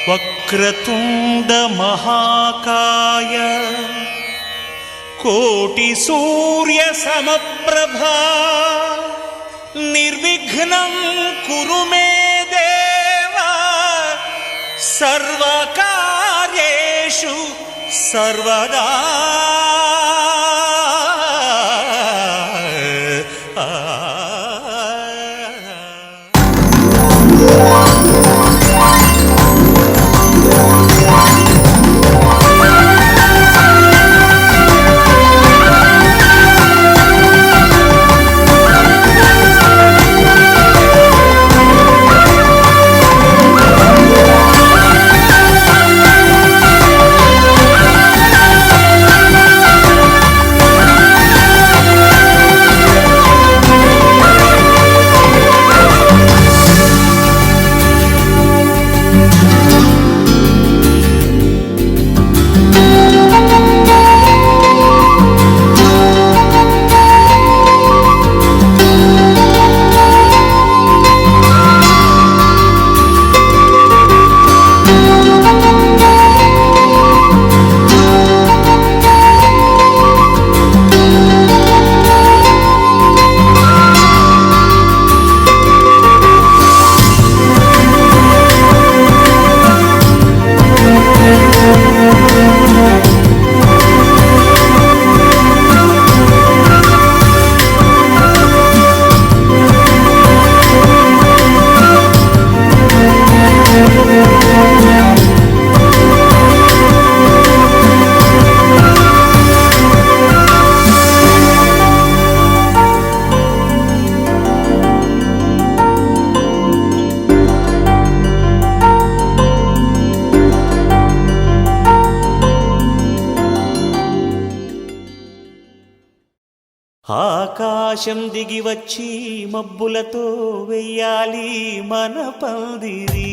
వక్రతుండ మహాకాయ కోటి సూర్య సమప్రభా నిర్విఘ్నం కురు మే దేవ సర్వకార్యేషు సర్వదా. ఆకాశం దిగి వచ్చి మబ్బులతో వెయ్యాలి మన పందిరి.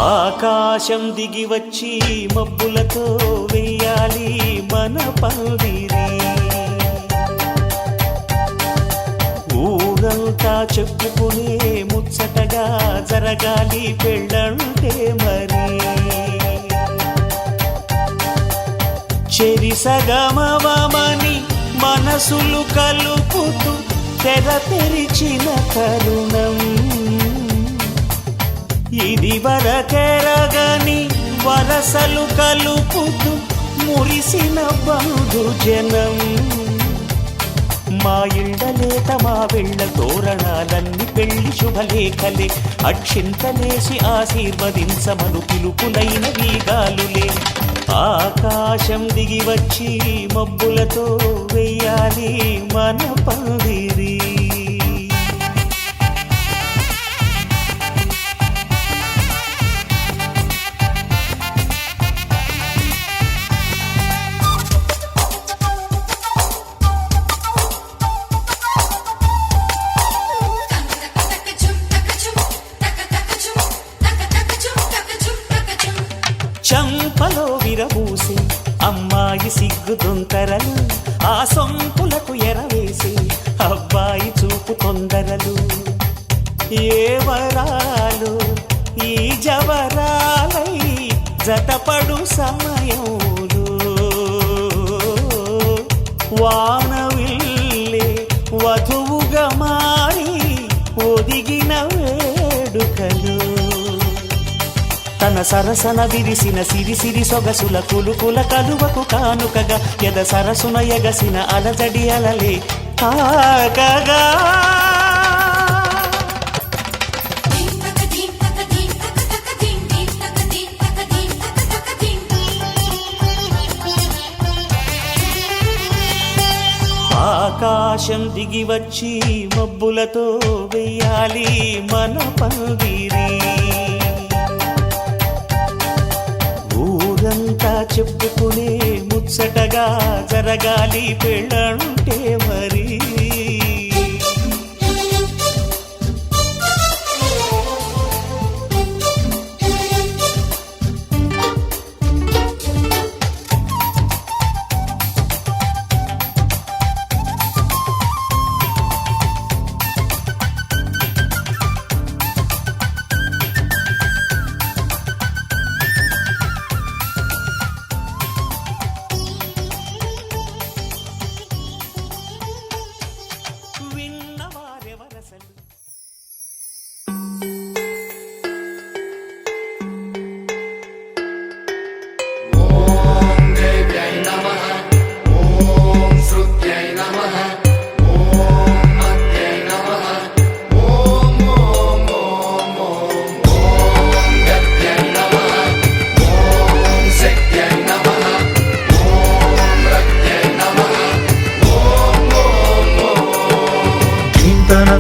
ఆకాశం దిగి వచ్చి మబ్బులతో వెయ్యాలి మన పందిరి. ఊరంతా చెప్పుకునే ముచ్చటగా జరగాలి పెళ్ళంటే మరి. చెరిసగమవమని మనసులు కలుపుతూ తెర తెరిచిన తరుణం ఇది వరకెరగని వరసలు కలుపుతూ మురిసిన బంధుజనం. మా ఇళ్ళలేత మా వెళ్ళ తోరణాలన్నీ పెళ్లి శుభలేఖలే. అక్షింతలేసి ఆశీర్వదించమను పిలుపులైన వీగాలులే. ఆకాశం దిగి వచ్చి మబ్బులతో వెయ్యాలి మన పందిరి. చంపలో విరబూసి అమ్మాయి సిగ్గు దొంతరలు, ఆ సొంపులకు ఎరవేసి అబ్బాయి చూపు తొందరలు. ఏ వరాలు ఈ జవరాలై జతపడు సమయంలో వానవిల్లే వధువుగా మారి ఒదిగిన వేడుకలు. తన సరసన విరిసిన సిరిసిరి సొగసుల కులుకుల కలువకు కానుకగా ఎద సరసున ఎగసిన అలజడి అలలే తాకగా. ఆకాశం దిగి వచ్చి మబ్బులతో వెయ్యాలి మన పందిరి. ఊరంతా చెప్పుకునే ముచ్చటగా జరగాలి పెళ్ళంటే మరి.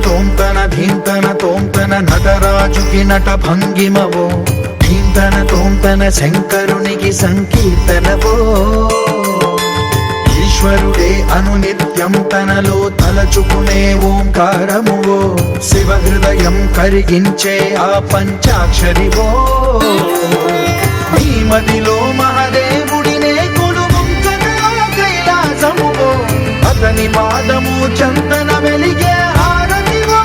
తోంతన ధీంతన తోంతన నటరాజుకి నట భంగిమవో ధీంతన తోంతన శంకరునికి సంకీర్తనవో ఈశ్వరుడే అనునిత్యం తనలో తలచుకునే ఓంకారమువో శివ హృదయం కరిగించే ఆ పంచాక్షరివో నీ మదిలో మహాదేవుడినే కొలువుంచగా కైలాసమువో అతని పాదము చందన వెలిగే హారతివో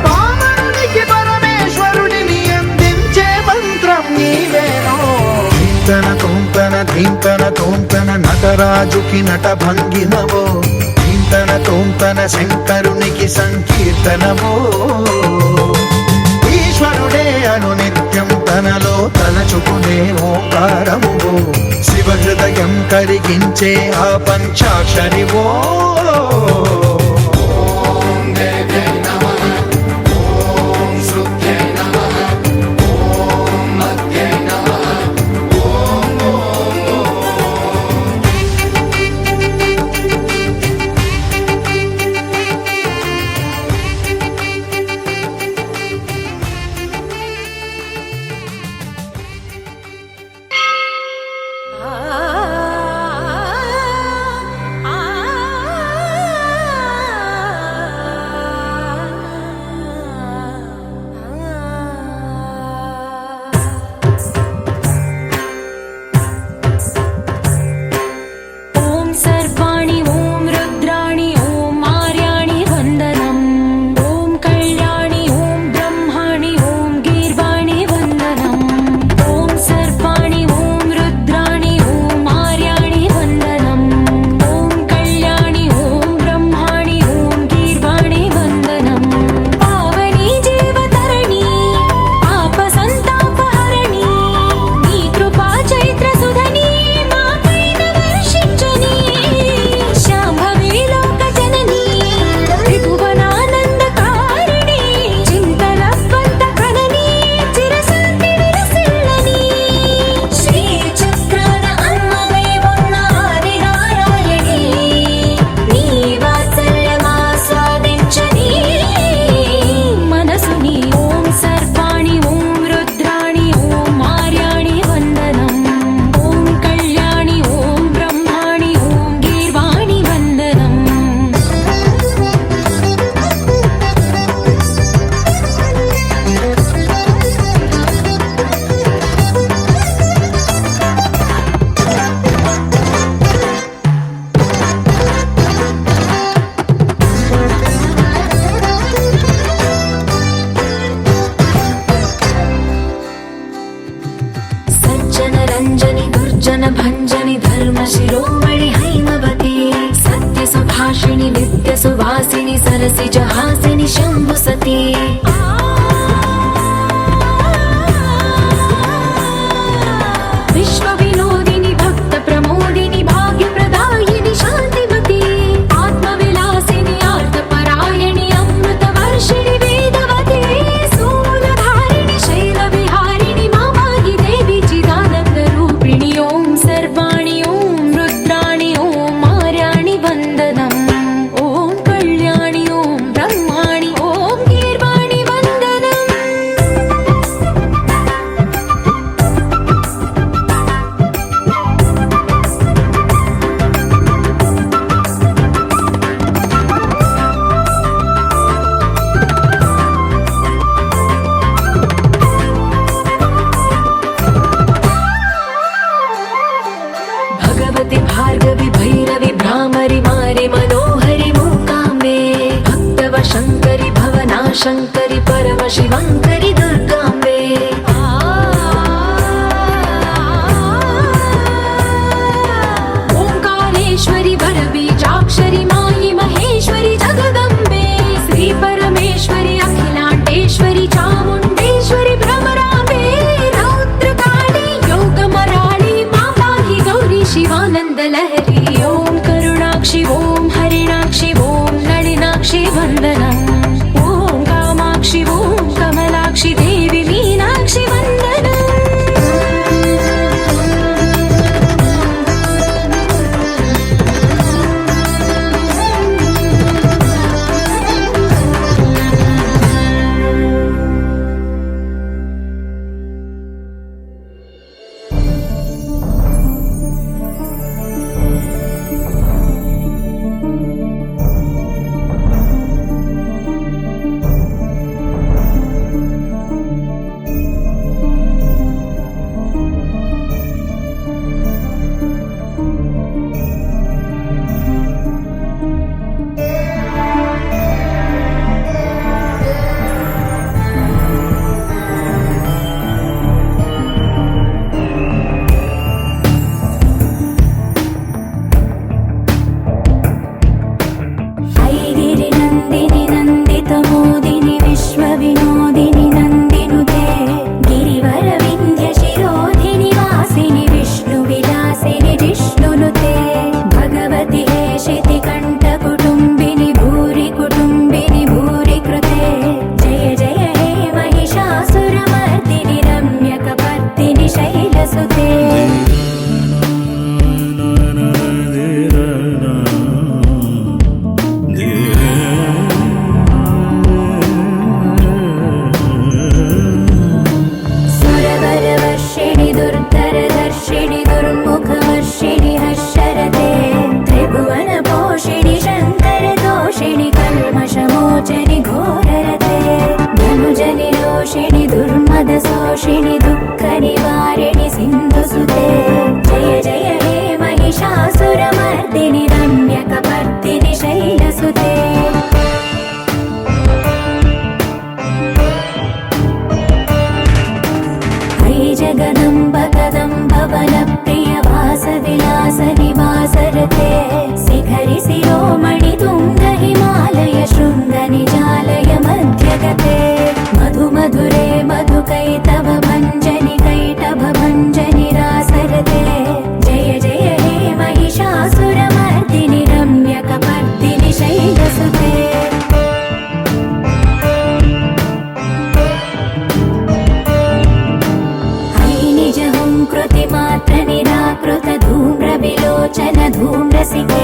పామరునికి పరమేశ్వరుడిని అందించే మంత్రం నీవేనో ధీంతన తోంతన ధీంతన తోంతన నటరాజుకి నట భంగిమవో ధీంతన తోంతన శంకరునికి సంకీర్తనవో ఈశ్వరుడే అనునిత్యం తనలో తలచుకునే ఓంకారమువో శివ హృదయం కరిగించే ఆ పంచాక్షరివో भञ्जनि धर्म शिरोमणि हैमवती सत्य सुभाषिणि नित्य सुवासिनि सरसि जहासिनि शम्भु सती विश्व विनोदिनि भक्त प्रमोदिनि भाग्य प्रदायिनि शान्तिमती आत्मविलासिनि आर्तपरायणि अमृत वर्षिणि वेदवती सूलधारिणि शैलविहारिणि मामागि देवी चिदानन्द रूपिणि ॐ सर्वाणि ॐ रुद्राणि ॐ आर्याणि वन्दनम् ॐ कल्याणि ॐ ब्रह्माणि ॐ गीर्वाणि वन्दनम् पोषिणि शङ्करतोषिणि कल्मषमोचनि घोररते धनुजनि रोषिणि दुर्मदशोषिणि दुःखनिवारिणि सिन्धुसुते जय जय हे महिषासुरमर्दिनि रम्यकपर्दिनि शैलसुते जगदम्ब कदम्ब वनप्रिय वासविलास निवासरते शिखरि शिरोमणि तुङ्ग हिमालय शृङ्ग निजालय मध्यगते मधु मधुरे मधुकैटभ भञ्जनि कैटभ भञ्जनि रासरते जय जय हे महिषासुरमर्दिनि रम्यकपर्दिनि शैलसुते कृतिमात्र निराकृत धूम्र विलोचन धूम्रसिके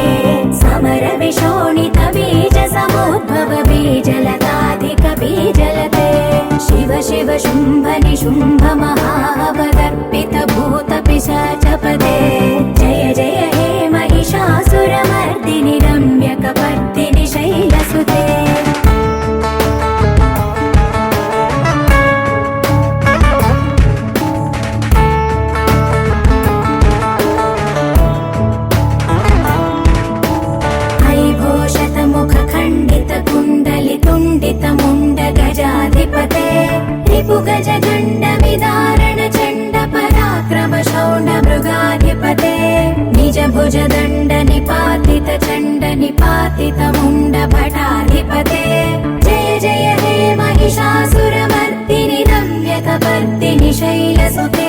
समर विशोणित बीज समुद्भव बीजलताधिक बीजलते शिव शिव शुम्भ निशुम्भ महावदर्पित भूत पिशाचपदे जय जय हे महिषासुरमर्दिनि रम्यकपर्दिनि शैलसुते मुण्ड गजाधिपते रिपु गज गण्ड विदारण चण्ड पराक्रम शौण्ड मृगाधिपते निज भुज दण्ड निपातित चण्ड निपातित मुण्ड भटाधिपते जय जय हे महिषासुरमर्दिनि रम्यकपर्दिनि शैलसुते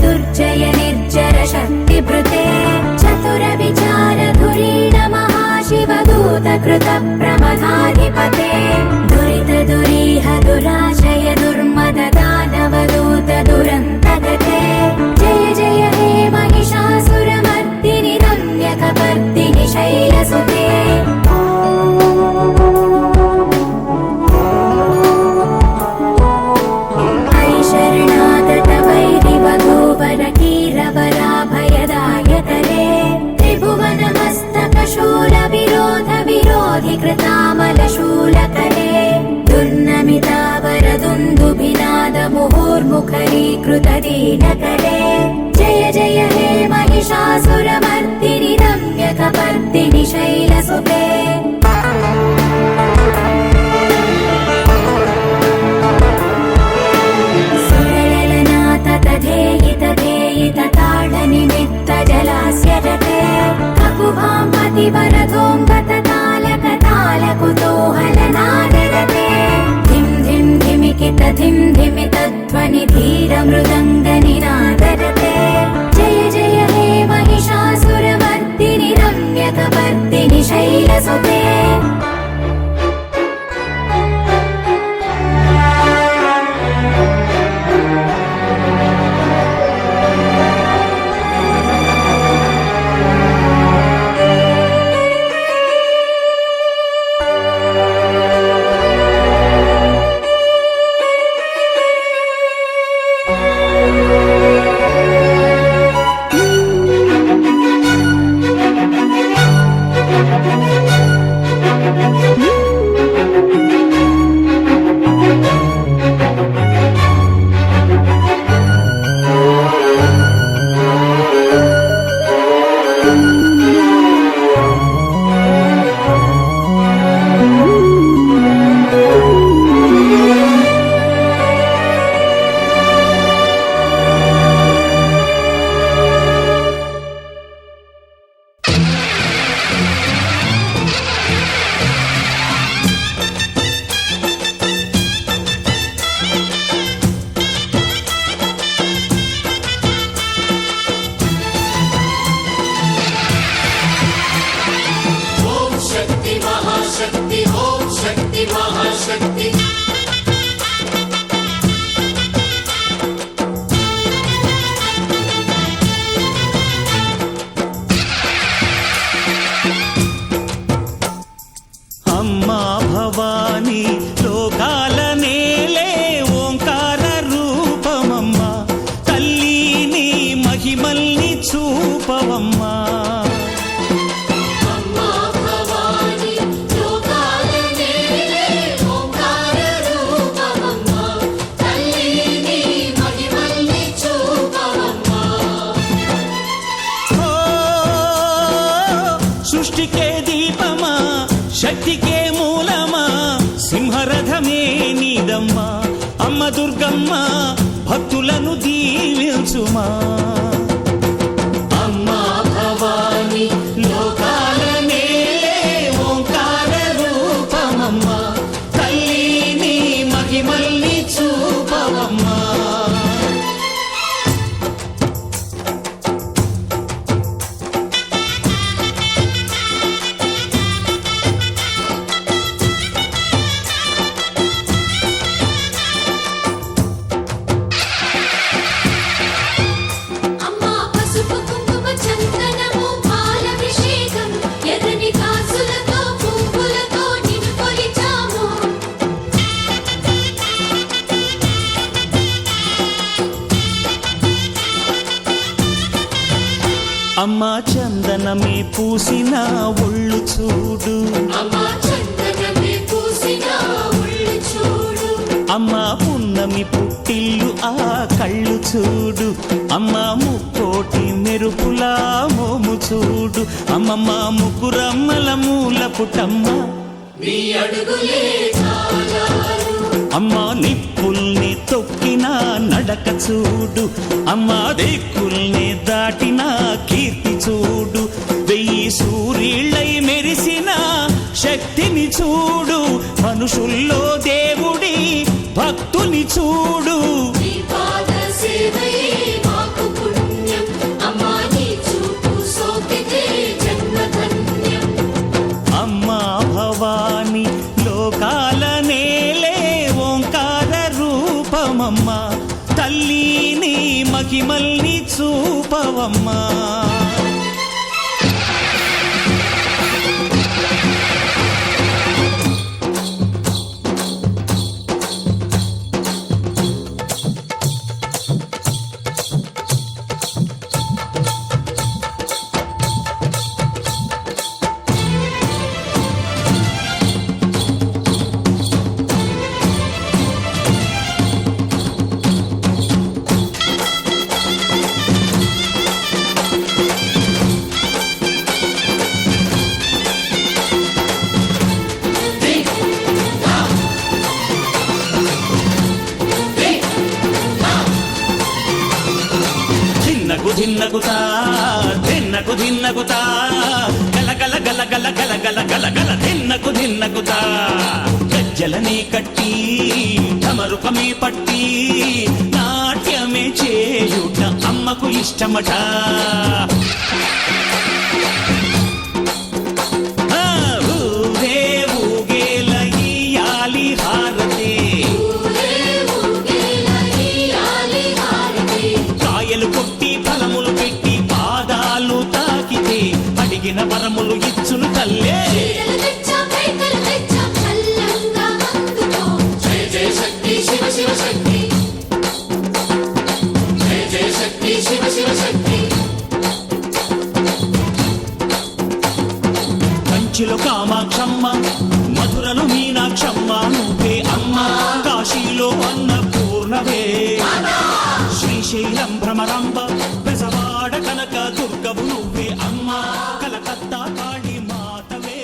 दुर्जय निर्जर शक्तिभृते चतुर विचार धुरीण महाशिवदूत कृत प्रमथाधिपते दुरित दुरीह दुराशय दुर्मद दानवदूत दुरन्तगते जय जय हे महिषासुरमर्दिनि रम्यकपर्दिनि शैलसुते कीरवराभयदायकरे त्रिभुवनमस्तकशूल विरोध विरोधिकृतामलशूलकरे दुर्नमितावरदुन्दुभिनाद मुहुर्मुखरीकृत दीनकरे जय जय हे महिषासुरमर्दिनि रम्यकपर्दिनि शैलसुते धेयित ताडनिमित्त जलास्यजते ककुभां पतिवरधोऽङ्गत तालक तालकुतूहलनादरते धिं धिं धिमिकित धिं धिमित ध्वनि धीर मृदङ्गनिनादरते जय जय हे महिषासुरमर्दिनि रम्यकपर्दिनि शैलसुते సృష్టికే దీపమా శక్తికే మూలమా సింహరథమే నీదమ్మా అమ్మ దుర్గమ్మ భక్తులను దీవించుమా అమ్మా భవాని లోకాల నేలే ఓంకార రూపమమ్మా తల్లిని మహిమల్ని చూపవమ్మా అమ్మా పసుపు కుంకుమ చందనము పాలభిషేకం ఎర్రని కాసులతో పువ్వులతో నిన్ను కొలిచాము అమ్మా చందనమే పూసిన ఒళ్ళు చూడు అమ్మా చందనమే పూసిన ఒళ్ళు చూడు అమ్మా పున్నమి పుట్టిల్లు ఆ కళ్ళు చూడు అమ్మా ముక్కోటి మెరుపులా మోము చూడు అమ్మమ్మ ముగ్గురమ్మల మూల పుటమ్మ నీ అడుగులే చాలారు అమ్మా నిప్పుల్ని తొక్కిన నడక చూడు అమ్మా దిక్కుల్ని దాటిన కీర్తి చూడు వెయ్యి సూర్యుళ్ళై మెరిసిన శక్తిని చూడు మనుషుల్లో దేవుడి భక్తుని చూడు నీ పాద సేవయే మాకు పుణ్యం అమ్మా నీ చూపు సోకితే జన్మధన్యం అమ్మా భవాని లోకాల నేలే ఓంకార రూపమమ్మా తల్లిని మహిమల్ని చూపవమ్మా ధిన్నకుతా ధిన్నకుతా గల గల గల గల గల గల గల గల ధిన్నకుతా గజ్జలనే కట్టి ఢమరుకమే పట్టి నాట్యమే చేయుట అమ్మకు ఇష్టమట ఊరే ఊగేల ఇయ్యాలి హారతి కాయలు కొట్టి ఫలములు పెట్టి పాదాలు తాకితే అడిగిన వరములు ఇచ్చును తల్లే జయ జయ శక్తి శివ శివ శక్తి జయ జయ శక్తి శివ శివ శక్తి కంచిలో కామాక్షమ్మ మధురలు మీనాక్షమ్మ నువ్వే అమ్మ కాశీలో అన్నపూర్ణవే శ్రీశైలం భ్రమరాంబ బెజవాడ కనక దుర్గవు నువ్వే అమ్మ కలకత్తా కాళీ మాతవే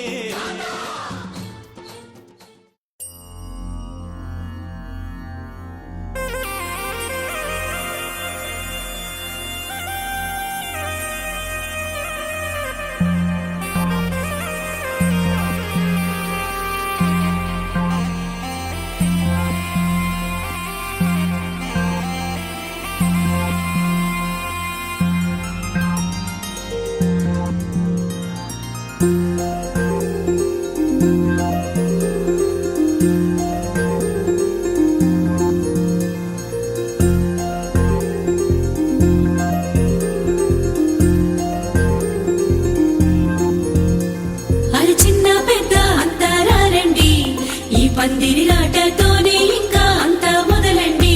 పందిరిలాటతోనే ఇంకా అంతా మొదలండి.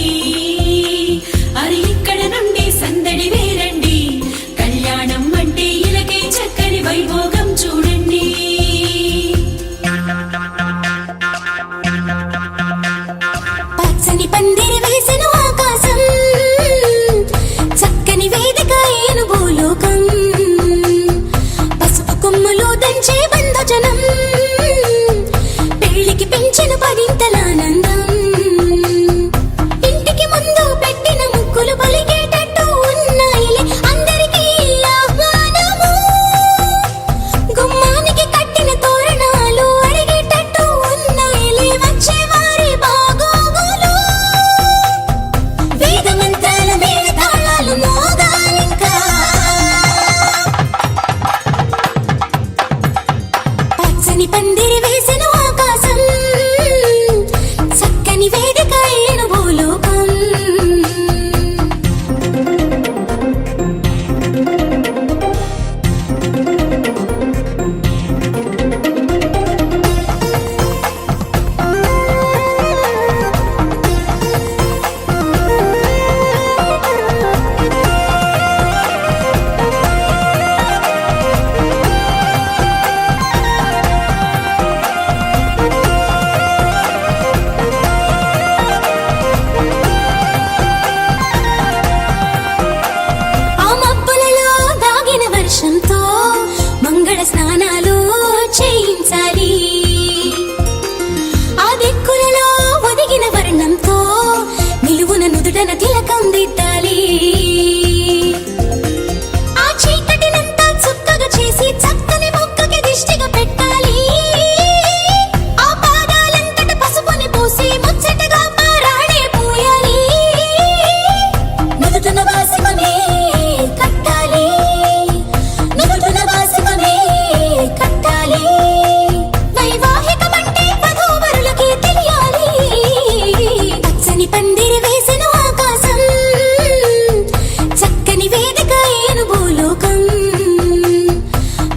అరి ఇక్కడ నుండి సందడి వేరండి. కళ్యాణం అంటే ఇలకే చక్కని వైభోగం చూడండి. పచ్చని పందిరి వేసిన ఆకాశం, చక్కని వేదిక ఏను భూలోకం. పసుపు కొమ్ములు దంచి పచ్చని పందిరి వేసెను ఆకాశం చక్కని వేదిక అయ్యెను భూలోకం ఆ మబ్బులలో దాగిన వర్షంతో మంగళ స్నానాలు చేయించాలి ఆ దిక్కులలో ఒదిగిన వర్ణంతో నిలువున నుదుటన తిలకం దిద్దాలి ఆ చీకటినంతా చుక్కగా చేసి చక్కని మొక్కకి దిష్టిగా పెట్టాలి ఆ పాదాలంతట పసుపుని పూసి ముచ్చటగా పారాడే పూయాలి నుదుటన వాసిమమే కట్టాలి నుదుటన వాసిమమే కట్టాలి వైవాహికమంటే వధూవరులకి తెలియాలి పచ్చని పందిరి వేసెను ఆకాశం చక్కని వేదిక అయ్యెను భూలోకం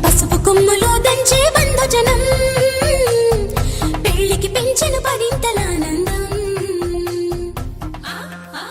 పసుపు కొమ్ములు దంచే బంధుజనం పెళ్లికి పెంచెను పదింతల ఆనందం ఆ ఆ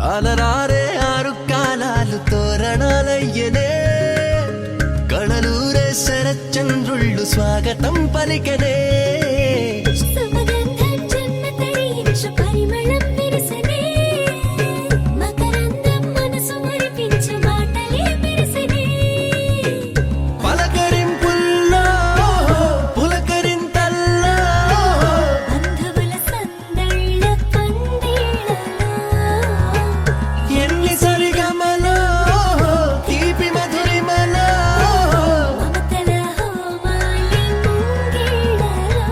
అలరారే ఆరు కాలాలు తోరణాలయ్యనే కళలూరే శరచంద్రుళ్ళు స్వాగతం పలికనే సుమగంధం జన్మ తరించు పరిమళం విరిసెనే మకరందం మనసు మురిపించు మాటలే మెరిసెనే పలకరింపుల్లో పులకరింతల్లో బంధువుల సందళ్ళ పందిళ్ళలో ఎన్ని సరిగమలో తీపి మధురిమలో మమతల హోమాలి ముంగిళ్ళలో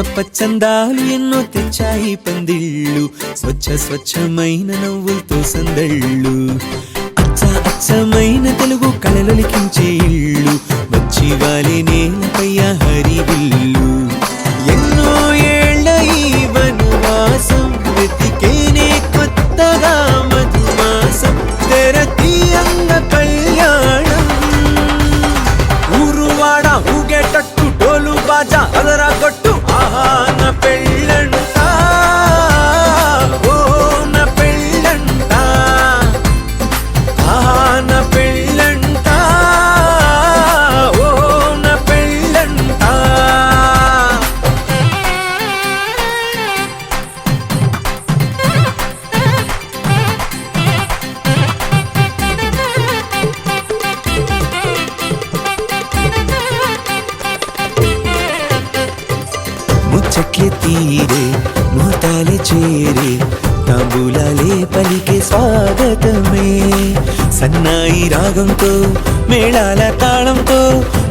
పచ్చందాలు ఎన్నో తెచ్చాయి పందిళ్ళు, స్వచ్ఛమైన నవ్వులతో సందళ్ళు. అచ్చమైన తెలుగు కళలొలికించే ఇళ్ళు, వచ్చి వాలి నేలపై హరివిల్లు. ఎన్నో ఏళ్ల ఈ వనవాసం వెతికేనే కొత్తగా మధుమాసం, తెరతీయంగ కళ్యాణం. ఊరువాడ ఊగేటట్టు డోలు బాజా అదరా కొట్టు, ఆహా నా పెళ్ళంట, ఓ నా పెళ్ళంట, ఆహా నా పెళ్ళంట, ఓ నా పెళ్ళంట. ముచ్చట్లే తీరే ముహూర్తాలే చేరే, తాంబూలాలే పలికే స్వాగతమే. సన్నాయి రాగంతో మేళాల తాళంతో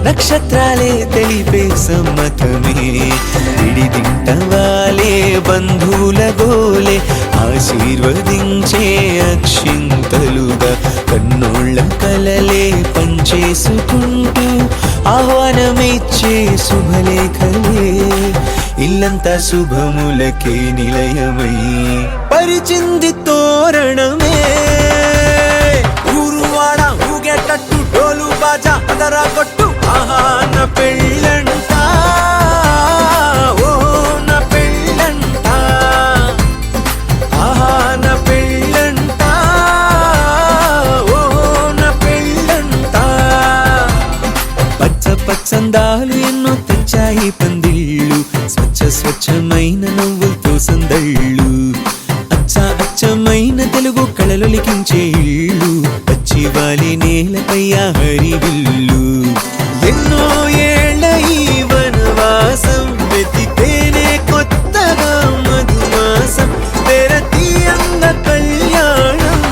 నక్షత్రాలే తెలిపే సమ్మతమే. విడిదింటవాలే బంధువుల గోలే ఆశీర్వదించే అక్షింతలుగా, కన్నోళ్ళ కలలే పంచేసుకుంటూ ఆహ్వానమిచ్చే శుభలేఖలే. ఇల్లంతా శుభములకే నిలయమై పరిచింది తోరణమే. ఊరువాడ ఊగేటట్టు డోలు బాజా అదరా కొట్టు, ఆహా నా పెళ్ళంట, ఓ నా పెళ్ళంట, ఆహా నా పెళ్ళంట, ఓ నా పెళ్ళంట. పచ్చందాలు ఎన్నో తెచ్చాయి పందిళ్ళు, స్వచ్ఛమైన నవ్వులతో సందళ్ళు. అచ్చమైన తెలుగు కళలొలికించే ఇళ్ళు, వచ్చి వాలి నేలపై హరివిల్లు. ఎన్నో ఏళ్ల ఈ వనవాసం వెతికేనే కొత్తగా మధుమాసం, తెరతీయంగ కళ్యాణం.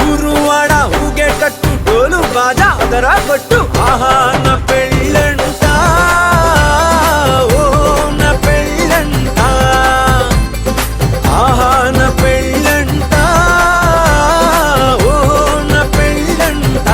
ఊరువాడ ఊగేటట్టు డోలు బాజా అదరా కొట్టు, ఆహా నా పెళ్ళంట, ఓ నా పెళ్ళంట, ఆహా నా పెళ్ళంట, ఓ నా పెళ్ళంట.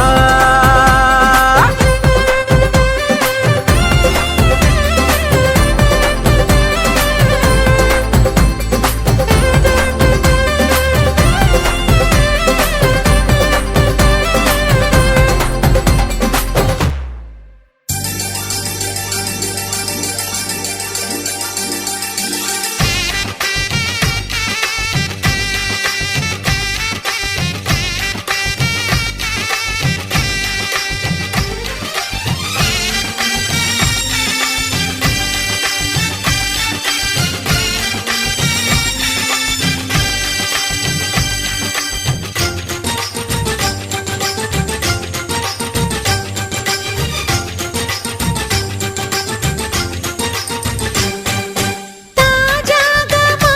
తాజాగా మా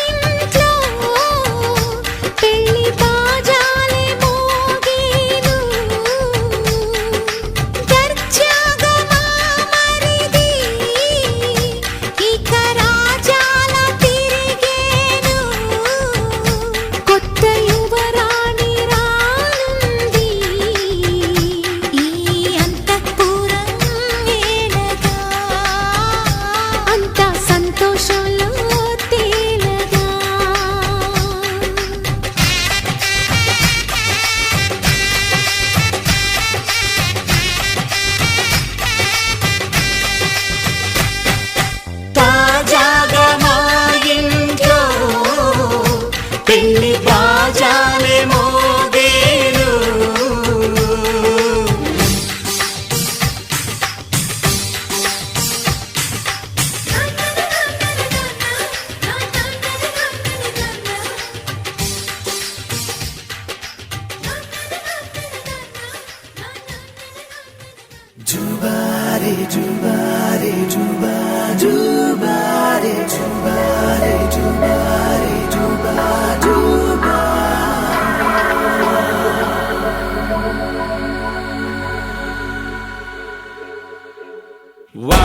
ఇంట్లో పెళ్లి బాజాలే మోగేను, దర్జాగా మా మరిది ఇక రాజాల తిరిగేను. కొత్త యువరాణి రానుంది ఈ అంతఃపురం వేళగా, అంతా సంతోషంలో తేలగా. తాజాగా మా ఇంట్లో పెళ్లి బాజాలే మోగేను. జుబారే జుబారే జుబా జుబారే జుబారే జుబారే జుబా జుబా. వా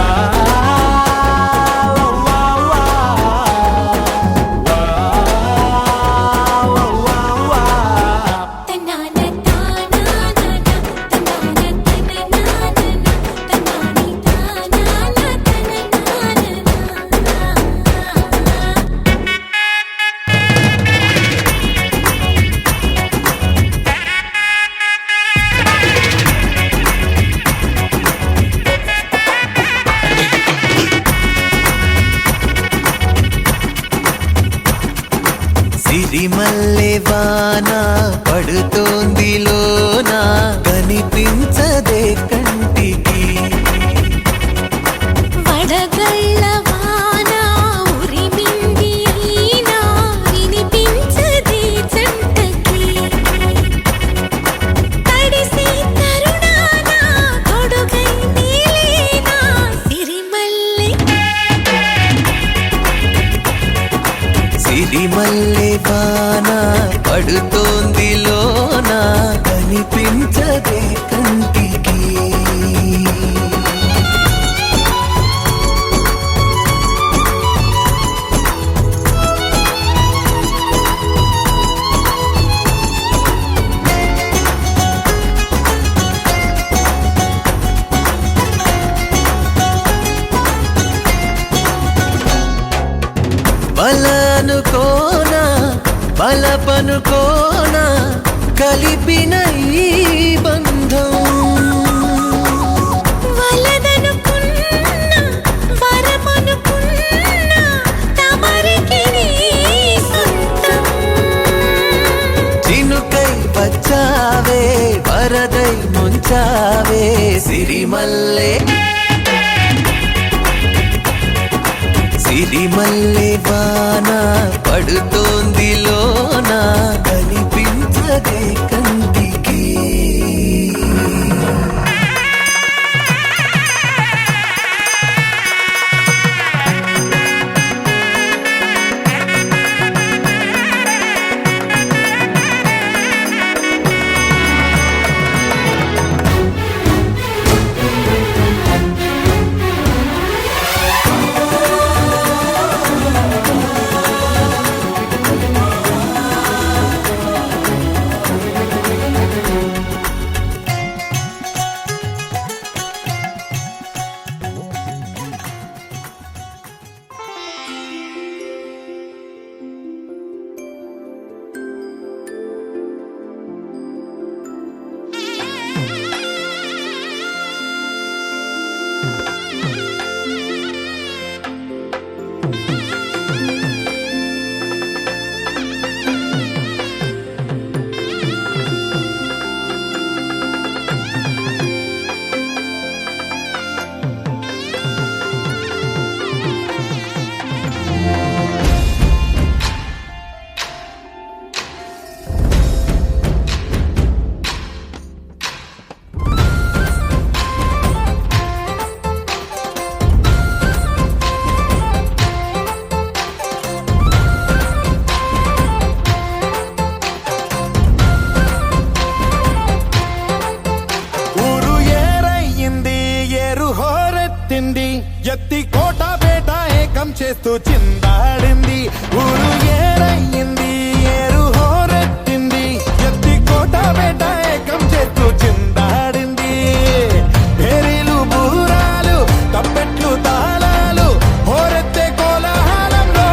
సిరిమల్లె వాన పడుతోంది లోన కనిపించదే కంటికి వడగళ్ళ వాన ఉరిమింది అయినా వినిపించదే జంటకి తడిసి తరుణాన తొడుగై నీలేనా సిరిమల్లె వాన పడుతోంది లోన కనిపించదే కంటికి బలనుకోనా బలపనుకోనా కలిపిన ఈ బంధం వలదనుకున్నా వరమనుకున్నా తమరికి నీ సొంతం చినుకై వచ్చావే వరదై ముంచావే సిరిమల్లె సిరిమల్లె వాన పడుతోంది లోన కనిపించదే కంటికి ఎత్తి కోట బేట ఏకం చేస్తూ చిందాడింది ఊరు ఏరయ్యింది ఏరు హోరెత్తింది ఎత్తి కోట బేట ఏకం చేస్తూ చిందాడింది భేరీలు బూరాలు తప్పెట్లు తాళాలు హోరెత్తే కోలాహలంలో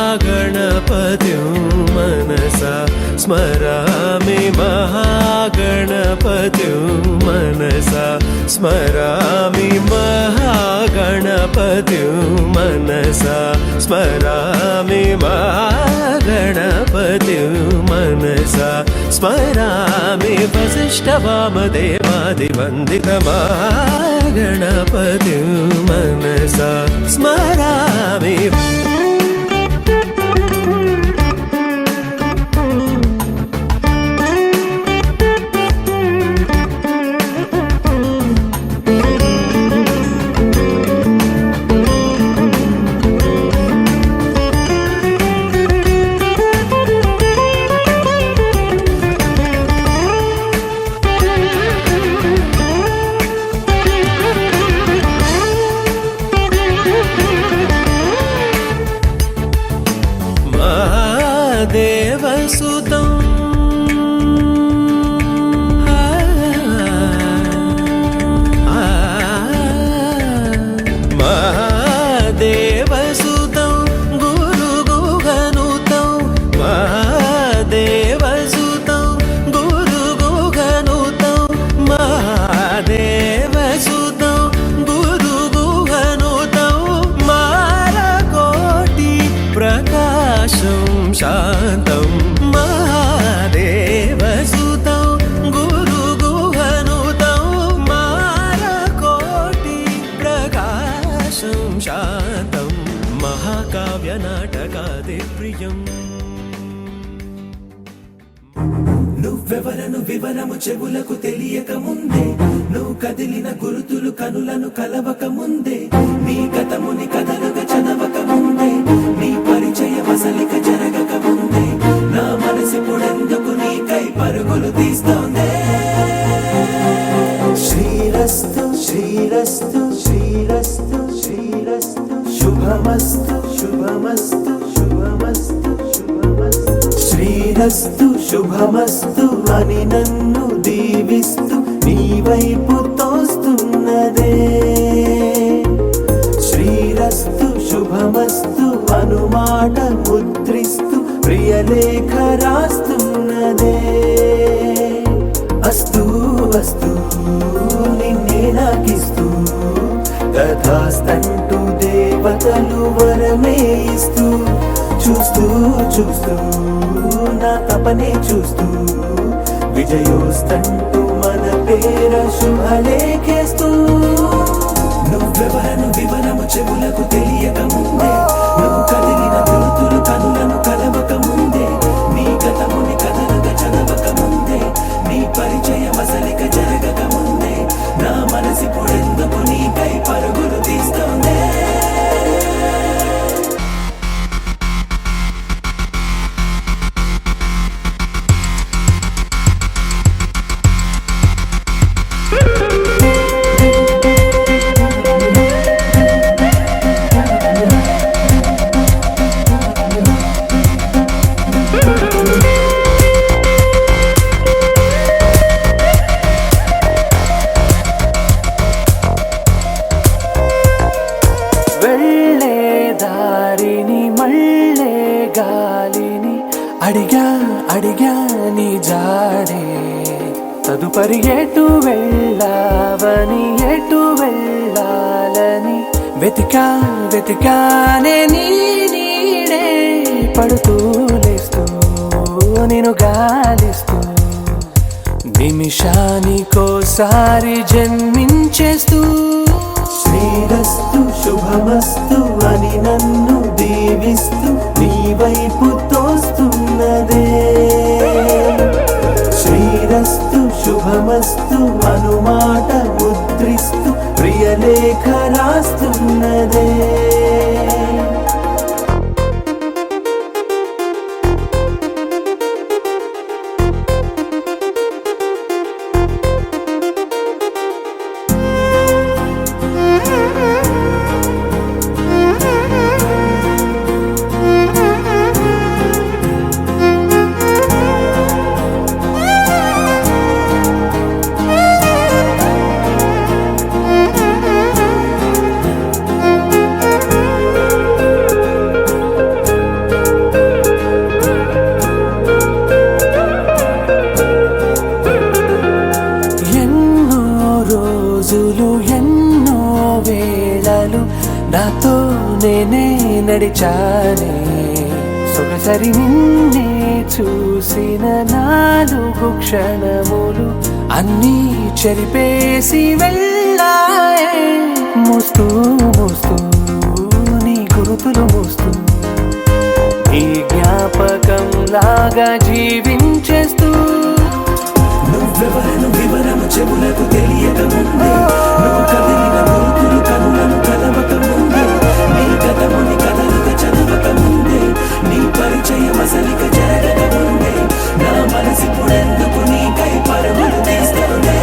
महागणपतिं मनसा स्मरामि महागणपतिं मनसा स्मरामि महागणपतिं मनसा स्मरामि महागणपतिं मनसा स्मरामि वसिष्ठवामदेवादिवन्दितमागणपतिं मनसा स्मरामि देवसुतं महादेवसुतं गुरुगुहनुतं महादेवसुतं गुरुगुहनुतं महादेवसुतं गुरुगुहनुतं मालकोटि प्रकाशं शान्तं महादेवसुतं गुरुगुहनुतं मालकोटि प्रकाशं शान्तं महाकाव्यनाटकादिप्रियम् నువ్వెవరను వివరము చెవులకు తెలియక ముందే నువ్వు కదిలిన గురుతులు కనులను కలవక ముందే నీ గతముని కథలుగా చదవక ముందే నీ పరిచయ వసలిక జరగక ముందే నా మనసిపుడెందుకు నీకై పరుగులు తీస్తోందే శ్రీరస్తు శ్రీరస్తు శ్రీరస్తు శ్రీరస్తు శుభమస్తు శుభమస్తు శుభమస్తు శుభమస్తు శ్రీరస్తు శుభమస్తు అని నన్ను దీవిస్తూ నీ వైపు తోస్తున్నదే శ్రీరస్తు శుభమస్తు అనుమాట ముద్రిస్తూ ప్రియలేఖ రాస్తున్నదే అస్తు అస్తు నిన్నే నాకిస్తూ తథాస్తంటూ దేవతలు వరమే ఇస్తూ చూస్తూ చూస్తూ నా తపనే చూస్తూ విజయోస్తంటూ మన పేర శుభలేఖేస్తూ నువ్వెవరను వివరము చెవులకు తెలియక ముందే నువ్వు కదిలిన గురుతులు కనులను కలవక ముందే నీ గతముని కథలుగా చదవక ముందే నీ పరిచయ వసలిక జరగక ముందే నా మనసిపుడెందుకు నీకై పరుగులు తీస్తోందే అడిగా అడిగా నీ జాడే తదుపరి ఎటు వెళ్ళావని ఎటు వెళ్ళాలని వెతికా వెతికానే నీ నీడే పడుతూ లేస్తూ నేను గాలిస్తూ నిమిషానికోసారి జన్మించేస్తూ శ్రీరస్తు శుభమస్తు అని నన్ను దీవిస్తూ నీ వైపు తోస్తున్నదే శ్రీరస్తు శుభమస్తు అనుమాట ముద్రిస్తూ ప్రియలేఖ రాస్తున్నదే రోజులు ఎన్నో వేళలు నాతో నేనే నడిచానే సొగసరి నిన్నే చూసిన 4 క్షణములు అన్నీ చెరిపేసి వెళ్ళాయే మోస్తూ మోస్తూ నీ గురుతులు మోస్తూ ఈ జ్ఞాపకం లాగా జీవించేస్తూ నువ్వెవరను వివరము చెవులకు తెలియక ముందే నువ్వు కదిలిన గురుతులు కనులను కలవక ముందే నీ గతముని కథలుగా చదవక ముందే నీ పరిచయం అసలిక జరగక ముందే నా మనసిప్పుడెందుకు నీకై పరుగులు తీస్తుందే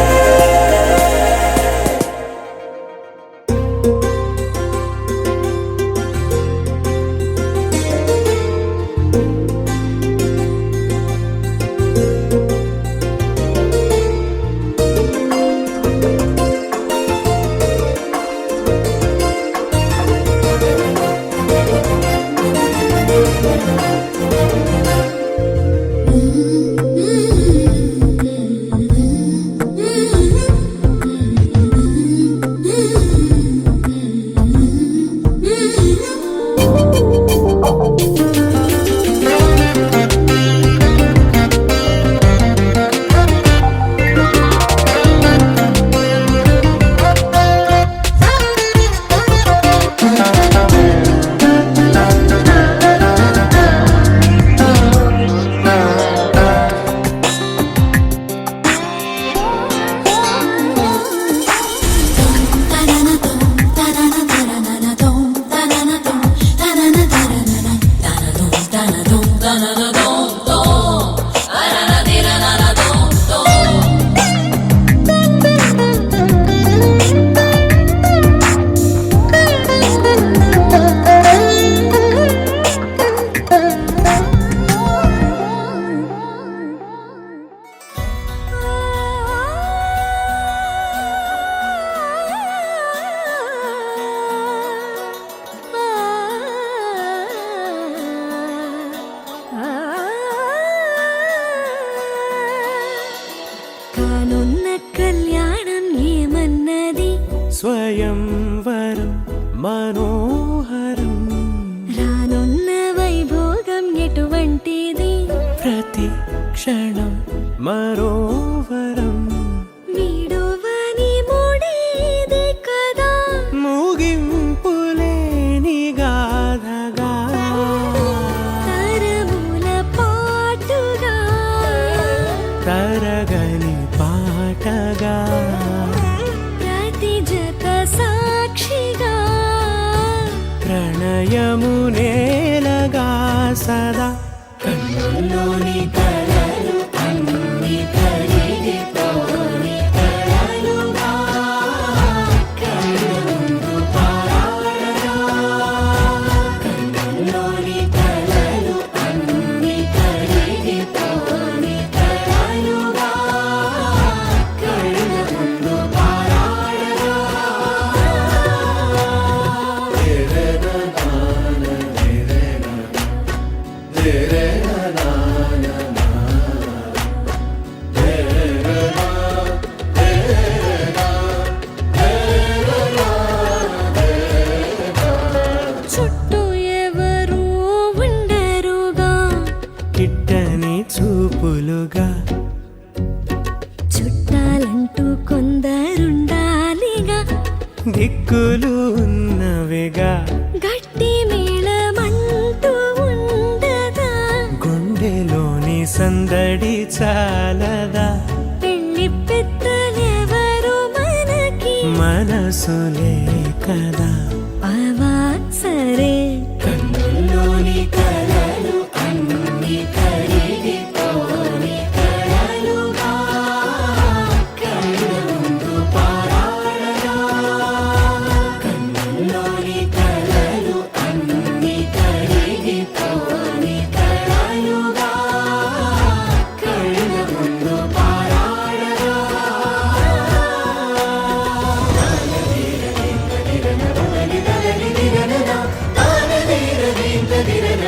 కానున్న కళ్యాణం ఏమన్నది స్వయంవరం మనోహరం రానున్న వైభోగం ఎటువంటిది ప్రతి క్షణం మరోవరం వీడువని ముడేది కదా ముగింపులేని గాథగా తరముల పాటుగా తరగని పాటగా ప్రతి జత సాక్షిగా ప్రణయము నేలగా సదా కన్నుల్లోని కలలు అన్ని కరిగిపోని కలలుగా కళ్ళ ముందు పారాడగా కన్నుల్లోని కలలు అన్ని కరిగిపోని కలలుగా కళ్ళ ముందు పారాడగా చుట్టూ ఎవరు ఉండరుగా కిట్టని చూపులుగా చుట్టాలంటూ కొందరుండాలిగా దిక్కులు ఉన్నవిగా గట్టి మేళమంటూ ఉండదా గుండెలోని సందడి చాలదా పెళ్లి పెద్దలెవరు మనకి మనసులే కదా అవా సరే కన్నుల్లోని కలలు అన్ని కరిగిపోని కలలుగా కళ్ళ ముందు పారాడగా కన్నుల్లోని కలలు అన్ని కరిగిపోని కలలుగా కళ్ళ ముందు పారాడగా దిరన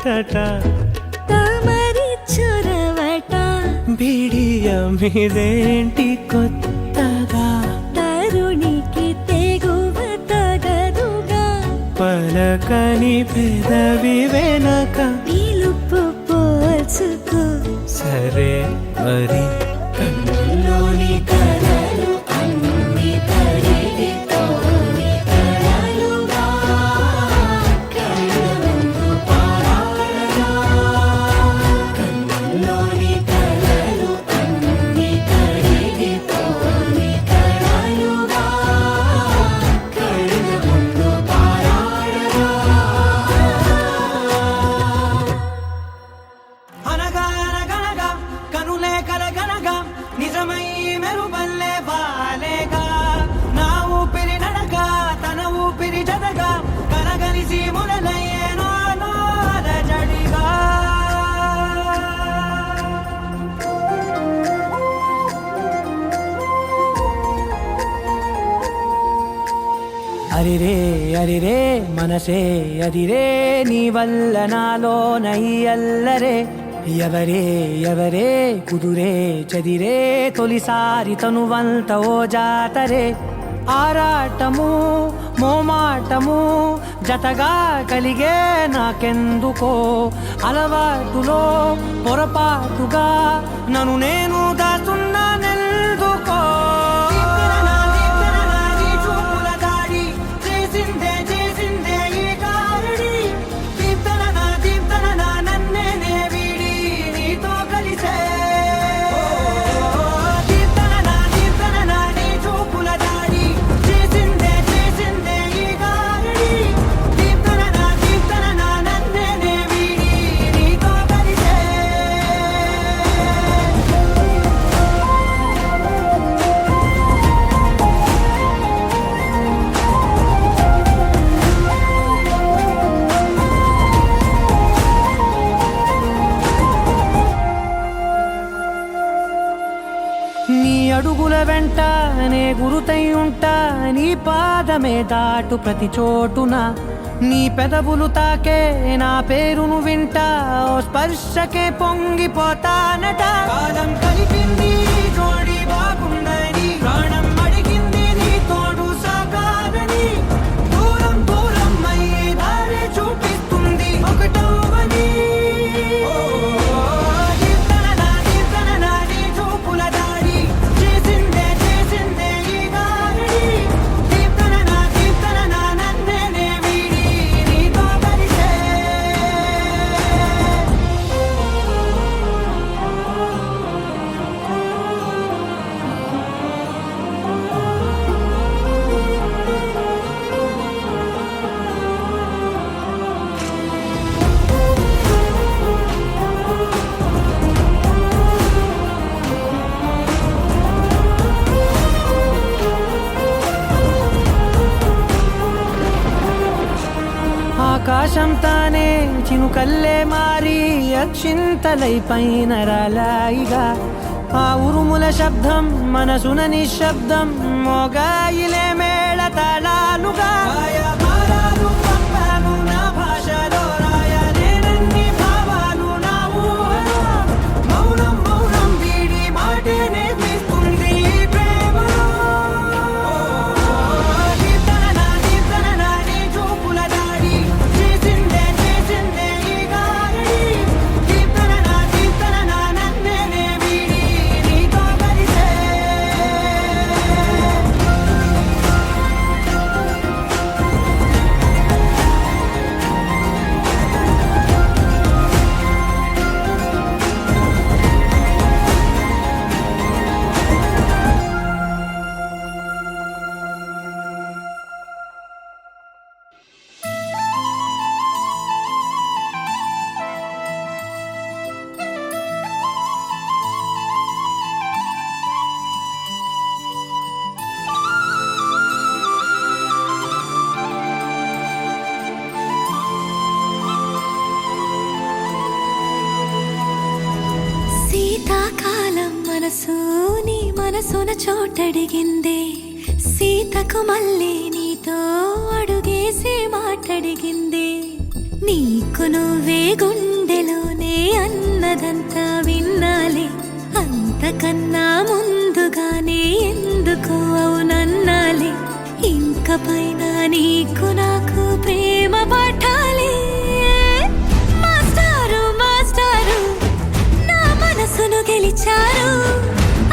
ముచ్చట తామరి చొరవట బిడియమిదేంటి కొత్తగా తరుణికి తెగువ తగదుగా పలకని పెదవి వెనక పిలుపు పోల్చుకో సరే మరి కన్నుల్లోని కలలు అన్ని తడిగితోని తడలుగా కళ్ళ ముందు పారాడగా కన్నుల్లోని కలలు అన్ని తడిగితోని తడలుగా కళ్ళ ముందు పారాడగా అనగా అనగనగా కనులే కలగనగా నిజమై మెరుపల్లే బాలేగా నా ఊపిరి నడక తన ఊపిరి జతగా కలగలిసి మొదలయ్యేనో జడిగా అరిరే అరిరే మనసే అరిరే నీ వల్ల నాలో నయ్యల్లరే ఎవరే ఎవరే కుదురే చదిరే తొలిసారి తనువంత ఓ జాతరే ఆరాటము మోమాటము జతగా కలిగే నాకెందుకో అలవాటులో పొరపాటుగా నన్ను నేను దాస్తున్నానెందుకో నీ అడుగుల వెంట నే గురుతై ఉంటా నీ పాదమే దాటు ప్రతి చోటున నీ పెదవులు తాకే నా పేరును వింటా ఓ స్పర్శకే పొంగిపోతానట కాలం కలిపింది జోడి బాగుందని ప్రాణం అడిగింది నీ తోడు సాగాలని దూరం దూరం అయ్యి దారి చూపిస్తుంది ఒకటవని ఆకాశం తానే చినుకల్లే మారి అక్షింతలై పైన రాలాయిగా ఆ ఉరుముల శబ్దం మనసున నిశ్శబ్దం మోగాయిలే మేళ తాళాలుగా నా భాషలో రాయలేనన్ని భావాలు నా ఊహలో మౌనం మౌనం వీడి మాటే నేర్పిస్తుంది ప్రేమలో మనసు నీ మనసున చోటడిగిందే సీతకు మళ్ళీ నీతో అడుగేసి మాటడిగిందే నీకు నువ్వే గుండెలోనే అన్నదంతా విన్నాలే, అంతకన్నా ముందుగానే ఎందుకు అవునన్నాలే. ఇంక పైన నీకు నాకు ప్రేమ పాఠాలే. మాస్టారు మాస్టారు నా మనసును గెలిచారు,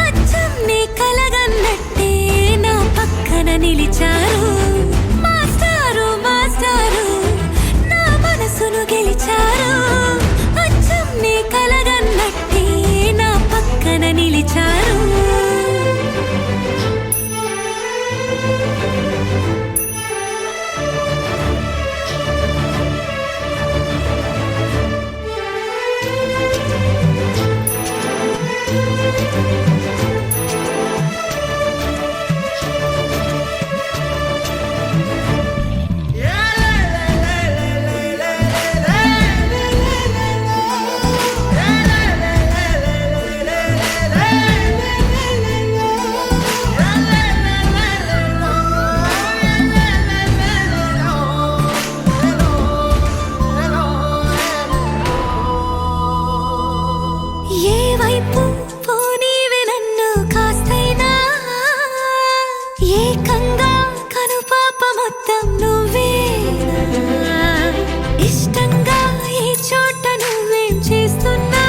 అచ్చం నీ కలగన్నట్టే నా పక్కన నిలిచారు. మాస్టారు మాస్టారు నా మనసును గెలిచారు, అచ్చం నీ కలగన్నట్టే నా పక్కన నిలిచారు. ఏ వైపు పోనీవి నన్ను కాస్తైనా, ఏకంగా కనుపాప మొత్తం నువ్వే. ఇష్టంగా ఏ చోట నువ్వేం చేస్తున్నా,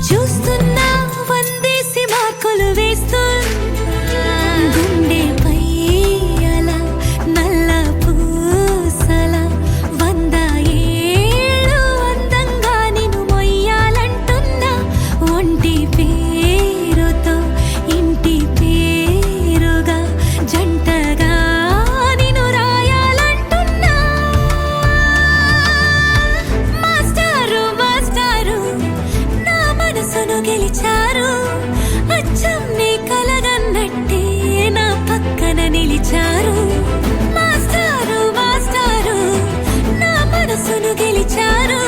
చూస్తున్నా వందేసి మార్కులు వేస్తున్నా. గుండెపై అలా నల్ల పూసల 100 ఏళ్ళు అందంగా నిన్ను మొయ్యాలంటున్నా. ఒంటి పేరుతో ఇంటి పేరుగా జంటగా నిన్ను రాయాలంటున్నా. మాస్టారు మాస్టారు నా మనసును గెలిచారు, అచ్చం నీ కలగన్నట్టే నా పక్కన నిలిచారు. మాస్టారు మాస్టారు నా మనసును గెలిచారు,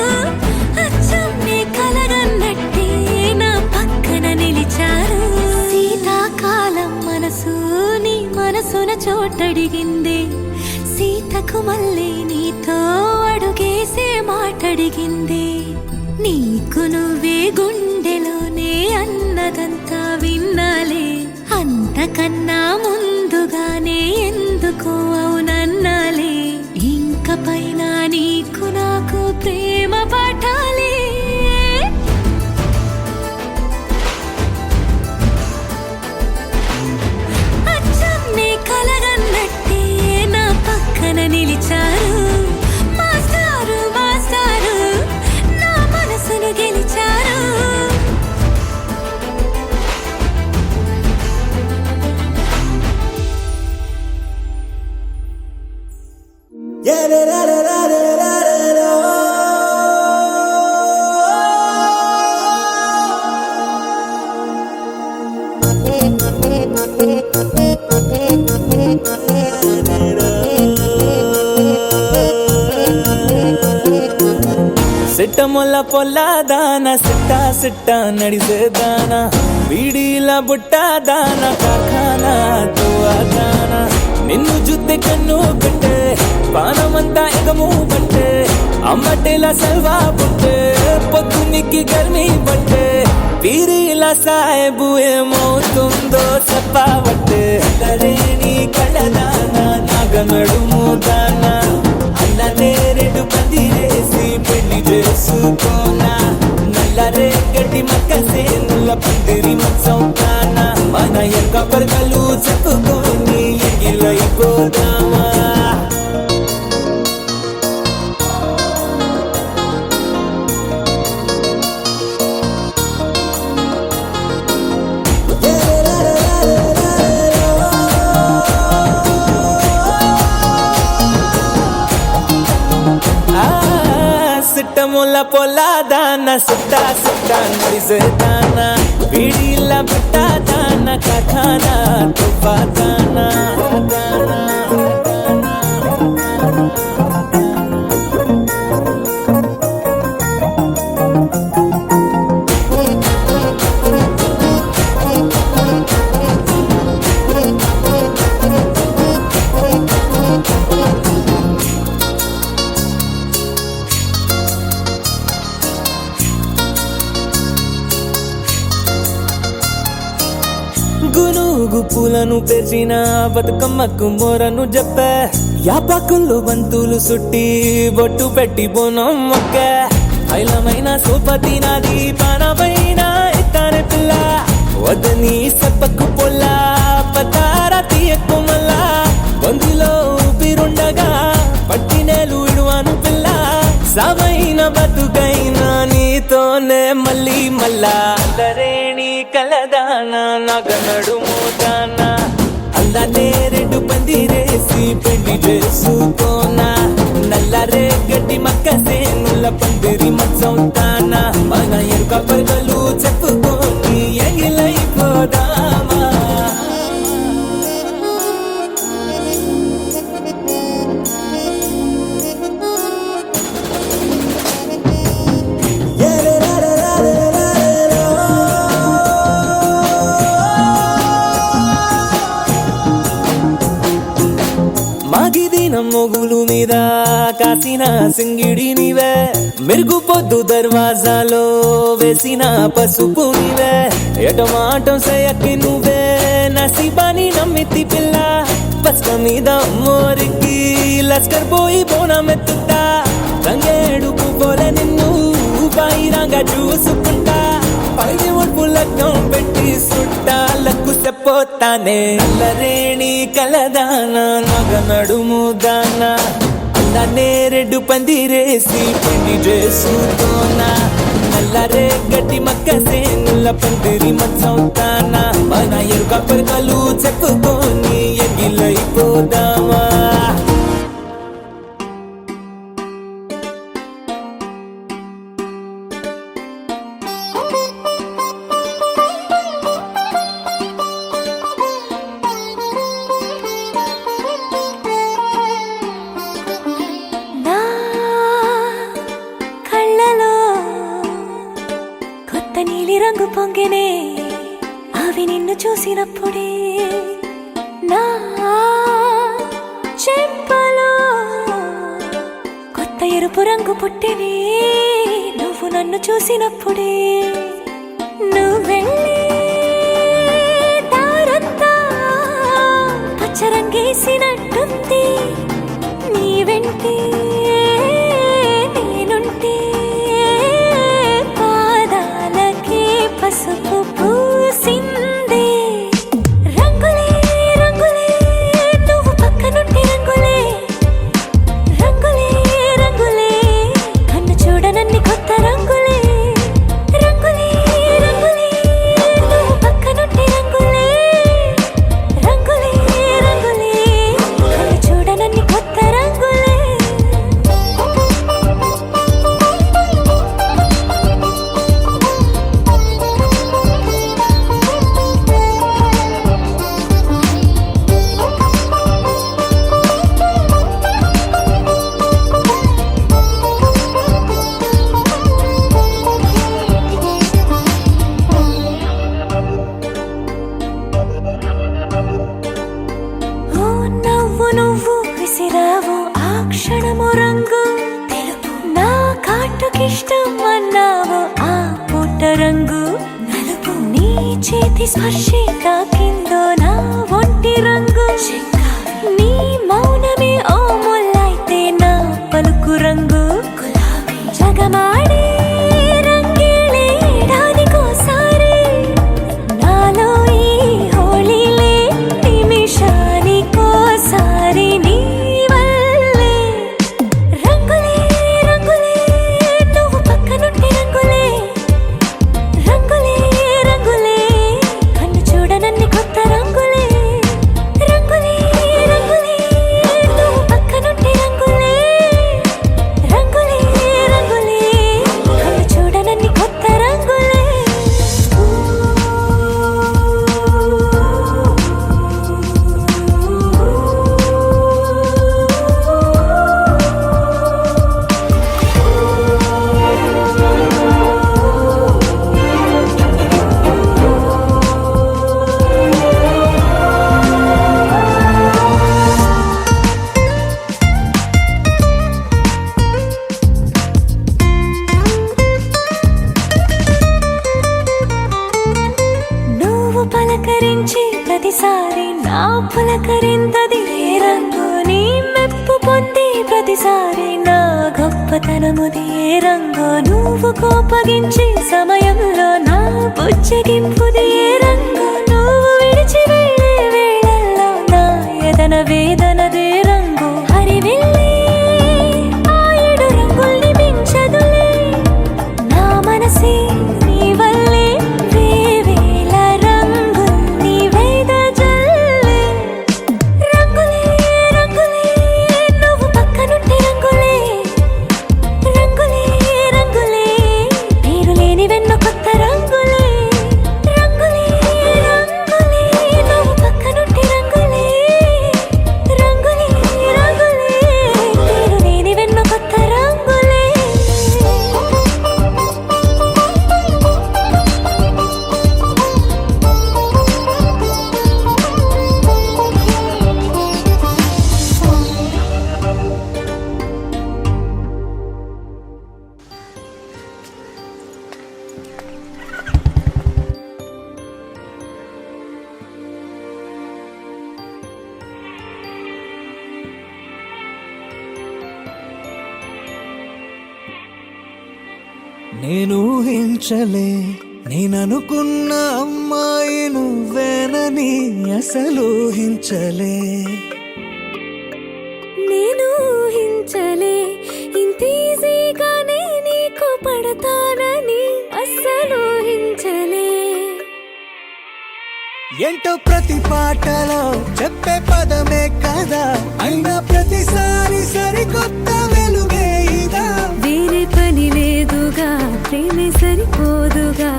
అచ్చం నీ కలగన్నట్టే నా పక్కన నిలిచారు. శీతాకాలం మనసు నీ మనసున చోటడిగింది, సీతకు మళ్ళీ నీతో అడుగేసే మాటడిగింది. నీకు నువ్వే గుండెలోనే అన్నదంతా విన్నాలే, అంతకన్నా ముందుగానే ఎందుకు అవునన్నాలే. ఇంక పైన నీకు నాకు ప్రేమ పాఠాలే. అచ్చం నీ కలగన్నట్టే నా పక్కన నిలిచారు. మాస్టారు మాస్టారు నా మనసును గెలిచారు. సిట్ట మొల్ల పొల్ల దాన సిట్ట సిట్ట నడిసేదాన, బీడీల బుట్ట దాన కార్ఖానా తువ్వ దాన. నిన్ను జుద్ದೆ కన్ను కట్టే పానమంతా ఎగము బట్టే, అమ్మటేల సల్వా బుట్టే పొద్దునికి గర్మీ బట్టే. పీరీల సాహెబు ఏమవుతుందో చెప్పవట్టే. అల్లరేని కళ్ళదాన నాగ నడుము దాన, అల్లనే 2 పందిరేసి పెళ్లి చేసుకోనా. నల్లరే గడ్డి మక్కసే నుల్ల పందిరి మచ్చవుతానా. మన యొక్క పరకలు చెప్పుకొని ఎగిలైపోదామా. సిట్ట ముల్ల పొల్ల దాన సిట్ట సిట్ట నడిసేదాన, బీడీల బుట్ట దాన కార్ఖానా తువ్వ దాన. గునుగు పూలను పెరిచిన బతుకమ్మకు మోరను చెప్పే యాపాకుల్లో బంతులు సుట్టి బొట్టు పెట్టి బోనం మొక్క ఐలమైన సోపతి నాది పానమైన ఎత్తానే పిల్ల వదని చెప్పకు పొల్ల పతారా తీయకు మల్లా బందిలో ఊపిరుండగా పట్టినేలు ఇడువాను పిల్ల సామైన బతుకైనా నీతోనే మళ్ళీ మళ్ళా అందరేణి కలదానా నగనడు మోదానా అల్లనే రెండు పందిరేసి పెళ్లి చేసుకోనా నల్లరే గడ్డి మక్క సేనుల పందిరి మచ్చవుతానా మన ఎరుక పరుగలు చెప్పుకొని ఎగిలైపోదామా మాగిదిన మొగులు మీద కాసిన సింగిడి నీవే మెరుగు పొద్దు దర్వాజాలో వేసిన పసుపు నీవే ఎటమాటం సయక్కి నువ్వే నసీబాని నమ్మితి పిల్ల పసుక మీద మోరికి లస్కర్ పోయి బోనమెత్తుతా తంగేడుకు పోలే నిన్ను పైరంగా చూసుకుంటా పైది ఒడ్పు లగ్గం పెట్టి సుట్టాలకు చెప్పోతానే అల్లరేణి కలదానా నగ నడుముదానా అల్లనే రెడ్డు పందిరేసి పెళ్లి చేసుకోనా నల్లరే గడ్డి మక్క సేనుల పందిరి మచ్చవుతానా మన ఎరుక పెరకలు చెప్పుకొని ఎగిలైపోదామా నా కళ్ళలో కొత్త నీలి రంగు పొంగెనే అవి నిన్ను చూసినప్పుడే నా చెంపలో కొత్త ఎరుపు రంగు పుట్టెనే నువ్వు నన్ను చూసినప్పుడే నువ్వు వెళ్ళే దారంతా పచ్చరంగేసినట్టుంది నీ వెంటే నేనుంటే పాదాలకే పసుపు పూసిందే రంగులే రంగులే నువ్వు పక్కనుంటే రంగులే రంగులే రంగులే కన్ను చూడనన్ని కొత్త రంగులే రంగులే రంగులే నువ్వు పక్కనుంటే రంగులే రంగులే రంగులే కన్ను చూడనన్ని కొత్త రంగులే ఓ నవ్వు నువ్వు విసిరావు ఆ క్షణము రంగు తెలుపు నా కాటుకిష్టం అన్నావు ఆ పుట్ట రంగు నలుపు నీ చేతి స్పర్శే తాకిందో నా ఒంటి రంగు నీ మౌనమే ఓ ముల్లైతే నా పలుకు రంగు జగమాడే రంగేళే ఏడాదికోసారి నాలో ఈ హోళీలే నిమిషానికోసారి నీ వల్లే రంగులే రంగులే నువ్వు పక్కనుంటే రంగులే రంగులే రంగులే కన్ను చూడనన్ని కొత్త రంగులే రంగులే రంగులే ప్రతిసారి నా పులకరింతది ఏ రంగు నీ మెప్పు పొంది ప్రతిసారి నా గొప్పతనముది ఏ రంగు నువ్వు కోపగించి సమయంలో నా బుజ్జగింపుది ఏ రంగు నువ్వు విడిచి వెళ్ళే వేళల్లో నా ఎదన వేదనదే రంగు హరివిల్లే ఆ ఏడు రంగుల్ని మించదులే నా మనసే నీ వల్లే వేవేల రంగుల్ని వెదజల్లే రంగులే రంగులే నువ్వు పక్కనుంటే రంగులే రంగులే రంగులే పేరు లేని వెన్న కొత్త రంగులే రంగులే రంగులే నువ్వు పక్కనుంటే రంగులే రంగులే రంగులే పేరు లేని వెన్న కొత్త రంగులే నేను ఊహించలే నేననుకున్న అమ్మాయి నువ్వేనని అసలు ఊహించలే నేను ఊహించలే ఇంత ఈజీగానే నీకు పడతానని అస్సలు ఊహించలే ఏంటో ప్రతి పాటలో చెప్పే పదమే కదా అయినా ప్రతిసారి సరికొత్త వెలుగే ఇదా వేరే పని లేదుగా ప్రేమే సరిపోదుగా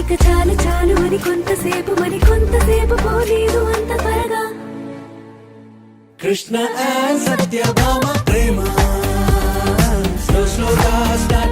ఇక చాలు చాలు అని కొంతసేపు మరి కొంతసేపు పోలేదు అంత త్వరగా Krishna and Satyabhama Prema slow స్లోగా స్టార్ట్